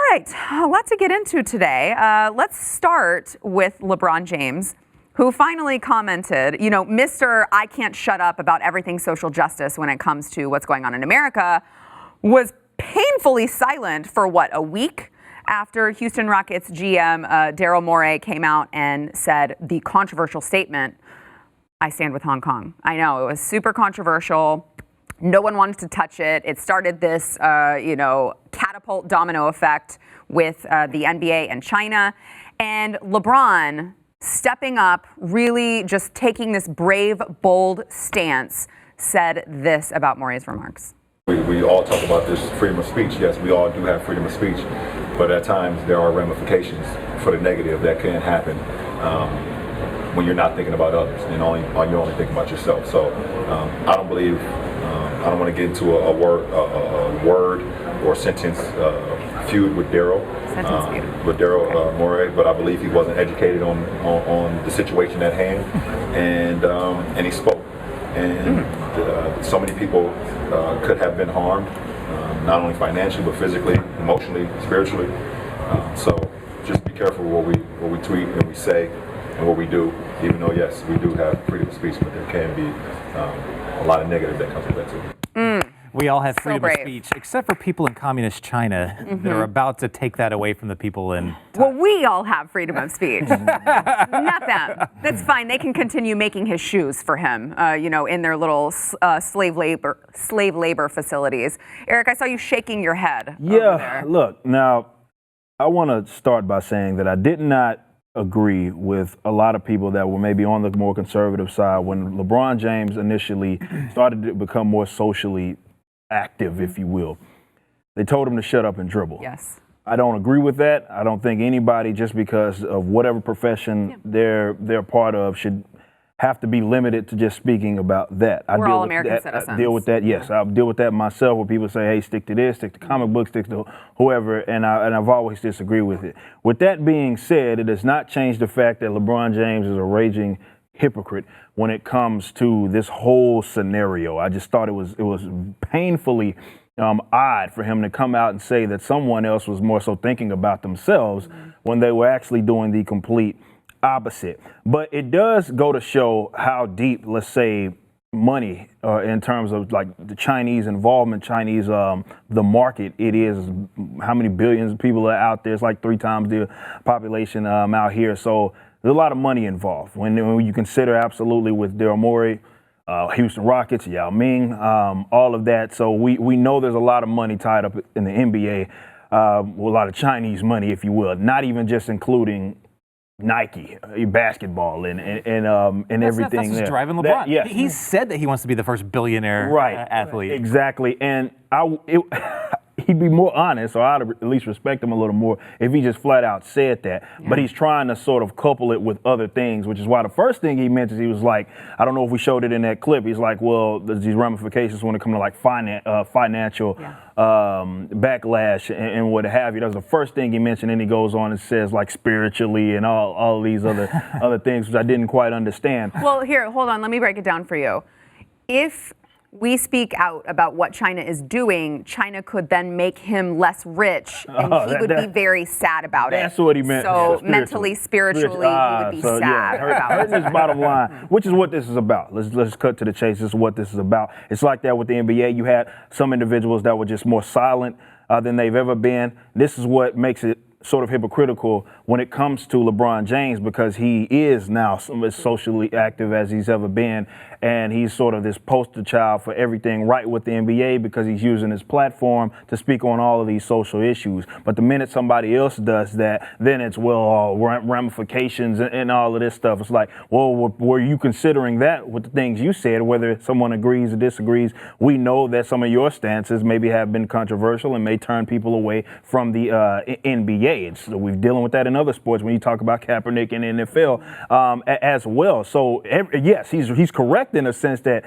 right, a lot to get into today. Let's start with LeBron James, who finally commented, you know, Mr. I can't shut up about everything social justice when it comes to what's going on in America, was painfully silent for, what, a week after Houston Rockets GM Daryl Morey came out and said the controversial statement, I stand with Hong Kong. I know, it was super controversial. No one wanted to touch it. It started this, catapult domino effect with the NBA and China. And LeBron stepping up, really just taking this brave, bold stance, said this about Morey's remarks. We all talk about this freedom of speech. Yes, we all do have freedom of speech, but at times there are ramifications for the negative that can happen when you're not thinking about others and you're only thinking about yourself. So I don't believe, I don't want to get into a word or sentence feud with Daryl Morey, but I believe he wasn't educated on the situation at hand, and he spoke. And so many people could have been harmed, not only financially, but physically, emotionally, spiritually. So just be careful what we tweet and we say and what we do, even though, yes, we do have freedom of speech, but there can be a lot of negative that comes with that too. We all have freedom of speech, except for people in communist China that are about to take that away from the people in... Well, we all have freedom of speech. Not them. That's fine. They can continue making his shoes for him, in their little slave labor facilities. Eric, I saw you shaking your head. Yeah, look, now, I want to start by saying that I did not agree with a lot of people that were maybe on the more conservative side when LeBron James initially started to become more socially active, if you will. They told him to shut up and dribble. Yes. I don't agree with that. I don't think anybody, just because of whatever profession they're part of, should have to be limited to just speaking about that. We're all American citizens. I deal with that, yes. I'll deal with that myself, where people say, hey, stick to this, stick to comic books, stick to whoever, and I've always disagreed with it. With that being said, it does not change the fact that LeBron James is a raging hypocrite when it comes to this whole scenario. I just thought it was painfully odd for him to come out and say that someone else was more so thinking about themselves when they were actually doing the complete opposite. But it does go to show how deep, let's say, money in terms of like the Chinese involvement, the market it is, how many billions of people are out there. It's like 3 times the population out here. So there's a lot of money involved when you consider absolutely with Daryl Morey, Houston Rockets, Yao Ming, all of that. So we know there's a lot of money tied up in the NBA, a lot of Chinese money, if you will, not even just including Nike, basketball, and everything. That's driving LeBron. He said that he wants to be the first billionaire athlete. Exactly, and he'd be more honest, or I'd at least respect him a little more if he just flat out said that. Yeah. But he's trying to sort of couple it with other things, which is why the first thing he mentioned, he was like, I don't know if we showed it in that clip. He's like, well, there's these ramifications when it comes to like financial backlash and what have you. That's the first thing he mentioned, and he goes on and says like spiritually and all these other things, which I didn't quite understand. Well, here, hold on, let me break it down for you. If we speak out about what China is doing, China could then make him less rich, and he would be very sad about it. That's what he meant. So mentally, spiritually, he would be sad about it. That's bottom line, which is what this is about. Let's cut to the chase. This is what this is about. It's like that with the NBA. You had some individuals that were just more silent than they've ever been. This is what makes it sort of hypocritical when it comes to LeBron James, because he is now as socially active as he's ever been, and he's sort of this poster child for everything right with the NBA because he's using his platform to speak on all of these social issues. But the minute somebody else does that, then it's, ramifications and all of this stuff. It's like, well, were you considering that with the things you said, whether someone agrees or disagrees? We know that some of your stances maybe have been controversial and may turn people away from the NBA. So we're dealing with that in other sports when you talk about Kaepernick and NFL as well. So yes, he's correct in a sense that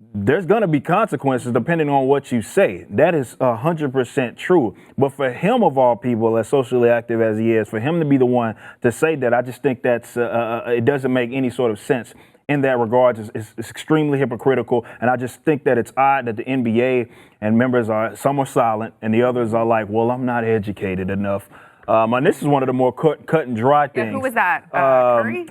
there's going to be consequences depending on what you say. That is 100% true. But for him, of all people, as socially active as he is, for him to be the one to say that, I just think that's it doesn't make any sort of sense in that regard. It's extremely hypocritical. And I just think that it's odd that the NBA and members some are silent and the others are like, well, I'm not educated enough. And this is one of the more cut and dry things. Yeah, who was that? Curry?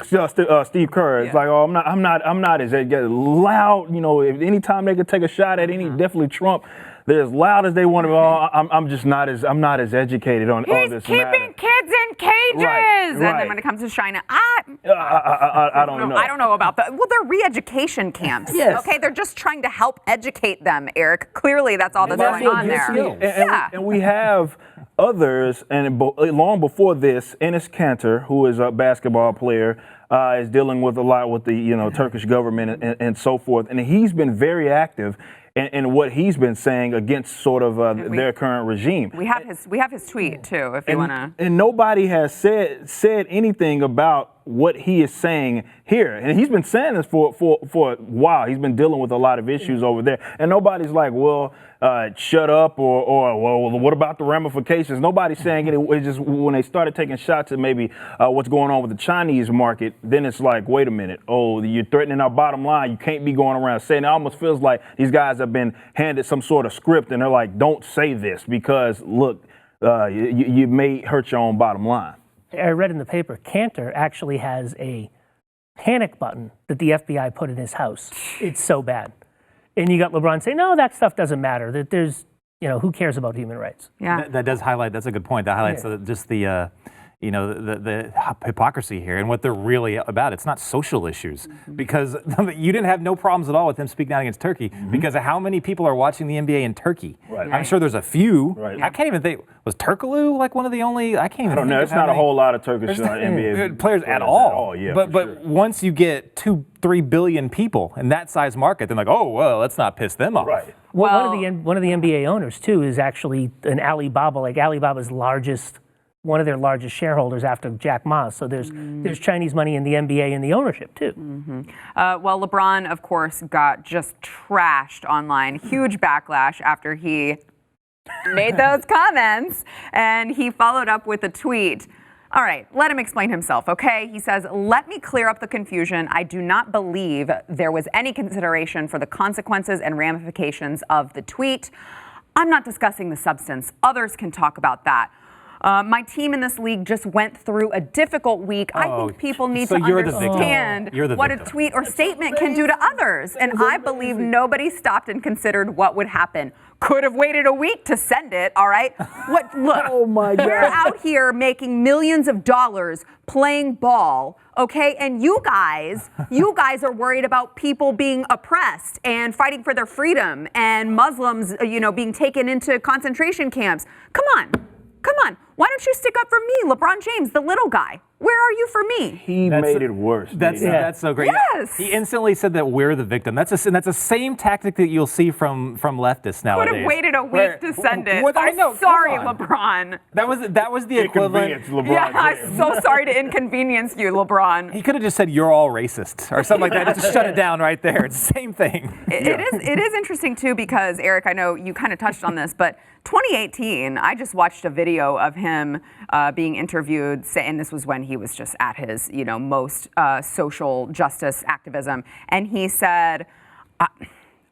Steve Kerr. It's like, oh, I'm not as loud. You know, anytime they could take a shot at definitely Trump, they're as loud as they want to. I'm just not as educated on this He's keeping kids in cages. Right. And then when it comes to China, I don't know. I don't know about that. Well, they're re-education camps. Yes. Okay, they're just trying to help educate them, Eric. Clearly, that's all that's going on there. And we have others, and long before this, Enes Kanter, who is a basketball player, is dealing with a lot with the Turkish government and so forth, and he's been very active in what he's been saying against sort of their current regime. We have his tweet too, if you want to. And nobody has said anything about what he is saying here. And he's been saying this for a while. He's been dealing with a lot of issues over there. And nobody's like, well, shut up or well, what about the ramifications? Nobody's saying it. It's just when they started taking shots at maybe what's going on with the Chinese market, then it's like, wait a minute. Oh, you're threatening our bottom line. You can't be going around saying it. Almost feels like these guys have been handed some sort of script and they're like, don't say this because, look, you may hurt your own bottom line. I read in the paper, Kanter actually has a panic button that the FBI put in his house. It's so bad. And you got LeBron saying, no, that stuff doesn't matter. That there's, who cares about human rights? Yeah. That does highlight, that's a good point. That highlights just the hypocrisy here and what they're really about. It's not social issues because you didn't have no problems at all with him speaking out against Turkey because of how many people are watching the NBA in Turkey. Right. I'm sure there's a few. Right. I can't even think, was Turkoglu like one of the only, I can't even I don't know. It's not a whole lot of Turkish NBA players at all. Yeah, but once you get 2-3 billion people in that size market, they're like, oh, well, let's not piss them off. Right. Well, one of the NBA owners too is actually an Alibaba, like Alibaba's one of their largest shareholders after Jack Ma. So there's Chinese money in the NBA and the ownership too. Well, LeBron, of course, got just trashed online. Huge backlash after he made those comments, and he followed up with a tweet. All right, let him explain himself, okay? He says, let me clear up the confusion. I do not believe there was any consideration for the consequences and ramifications of the tweet. I'm not discussing the substance. Others can talk about that. My team in this league just went through a difficult week. I think people need to understand what a tweet or statement can do to others. And I believe nobody stopped and considered what would happen. Could have waited a week to send it, all right? Look, oh my God. We're out here making millions of dollars playing ball, okay? And you guys are worried about people being oppressed and fighting for their freedom and Muslims, being taken into concentration camps. Come on. Why don't you stick up for me, LeBron James, the little guy? Where are you for me? He made it worse. That's so great. Yes. He instantly said that we're the victim. That's the same tactic that you'll see from leftists nowadays. Could have waited a week to send it. I know. Sorry, LeBron. That was the equivalent. LeBron Yeah, James. I'm so sorry to inconvenience you, LeBron. He could have just said you're all racist or something like that. Just shut it down right there. It's the same thing. It is interesting too because Eric, I know you kind of touched on this, but 2018, I just watched a video of him being interviewed, and this was when he was just at his, most social justice activism, and he said,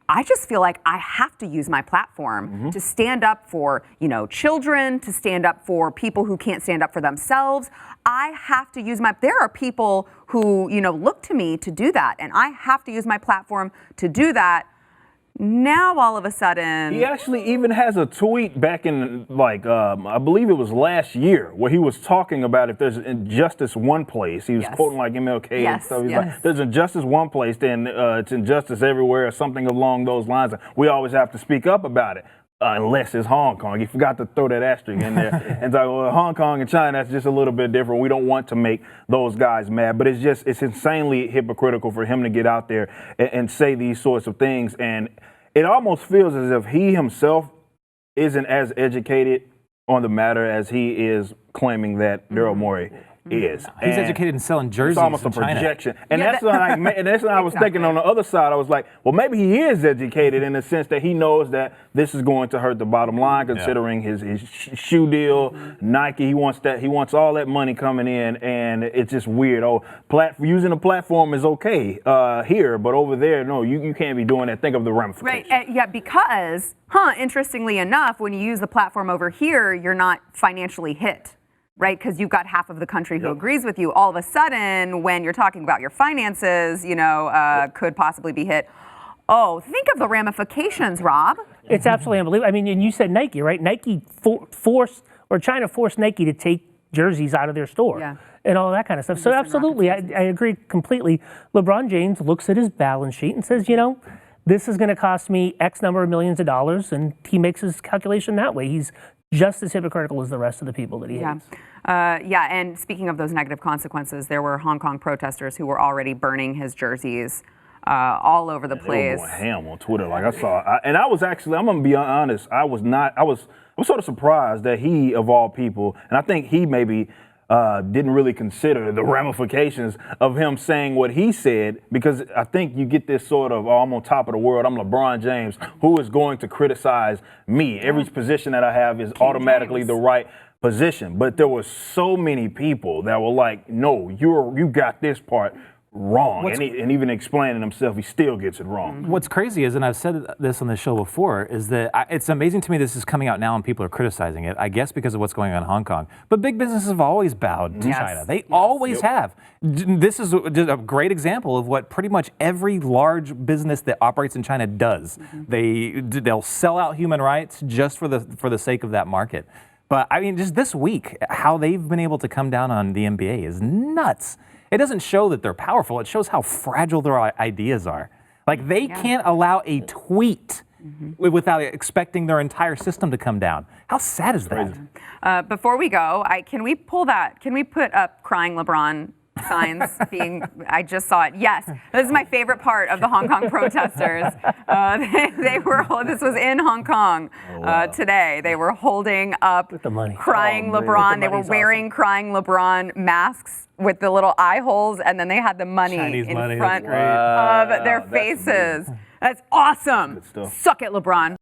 I just feel like I have to use my platform to stand up for, children, to stand up for people who can't stand up for themselves. I have to use there are people who, look to me to do that, and I have to use my platform to do that. Now, all of a sudden... He actually even has a tweet back in, I believe it was last year, where he was talking about if there's injustice one place. He was quoting like MLK and stuff. He's like, there's injustice one place, then it's injustice everywhere or something along those lines. We always have to speak up about it. Unless it's Hong Kong. He forgot to throw that asterisk in there. And so, well, Hong Kong and China, that's just a little bit different. We don't want to make those guys mad. But it's insanely hypocritical for him to get out there and say these sorts of things. And it almost feels as if he himself isn't as educated on the matter as he is claiming that Daryl Morey is. He's And educated in selling jerseys it's almost a in China. projection. And that's what I was thinking on the other side. I was like, well, maybe he is educated in the sense that he knows that this is going to hurt the bottom line, considering his shoe deal, Nike. He wants all that money coming in, and it's just weird. Oh, using a platform is okay here, but over there, no, you can't be doing that. Think of the ramifications. Right, yeah, because, interestingly enough, when you use the platform over here, you're not financially hit, right? Because you've got half of the country who agrees with you. All of a sudden, when you're talking about your finances, could possibly be hit. Oh, think of the ramifications, Rob. It's absolutely unbelievable. I mean, and you said Nike, right? Nike China forced Nike to take jerseys out of their store and all that kind of stuff. So absolutely, I agree completely. LeBron James looks at his balance sheet and says, this is going to cost me X number of millions of dollars, and he makes his calculation that way. He's just as hypocritical as the rest of the people that he hates. And speaking of those negative consequences, there were Hong Kong protesters who were already burning his jerseys all over the place. They were going ham on Twitter, like I saw. And I was actually, I'm going to be honest, I was sort of surprised that he, of all people, and I think he maybe didn't really consider the ramifications of him saying what he said, because I think you get this sort of, I'm on top of the world, I'm LeBron James, who is going to criticize me? Every position that I have is automatically the right position. But there were so many people that were like, no, you got this part wrong. And even explaining himself, he still gets it wrong. What's crazy is, and I've said this on the show before, is that it's amazing to me this is coming out now and people are criticizing it, I guess because of what's going on in Hong Kong. But big businesses have always bowed to China. They always have. This is just a great example of what pretty much every large business that operates in China does. They'll sell out human rights just for the sake of that market. But I mean, just this week, how they've been able to come down on the NBA is nuts. It doesn't show that they're powerful. It shows how fragile their ideas are. Like, they can't allow a tweet without expecting their entire system to come down. How sad is that? Before we go, can we put up crying LeBron signs I just saw it. Yes, this is my favorite part of the Hong Kong protesters. This was in Hong Kong today. They were holding up with the money. Crying LeBron. They were wearing crying LeBron masks with the little eye holes, and then they had the money Chinese in money. front of their faces. That's awesome. Suck it, LeBron.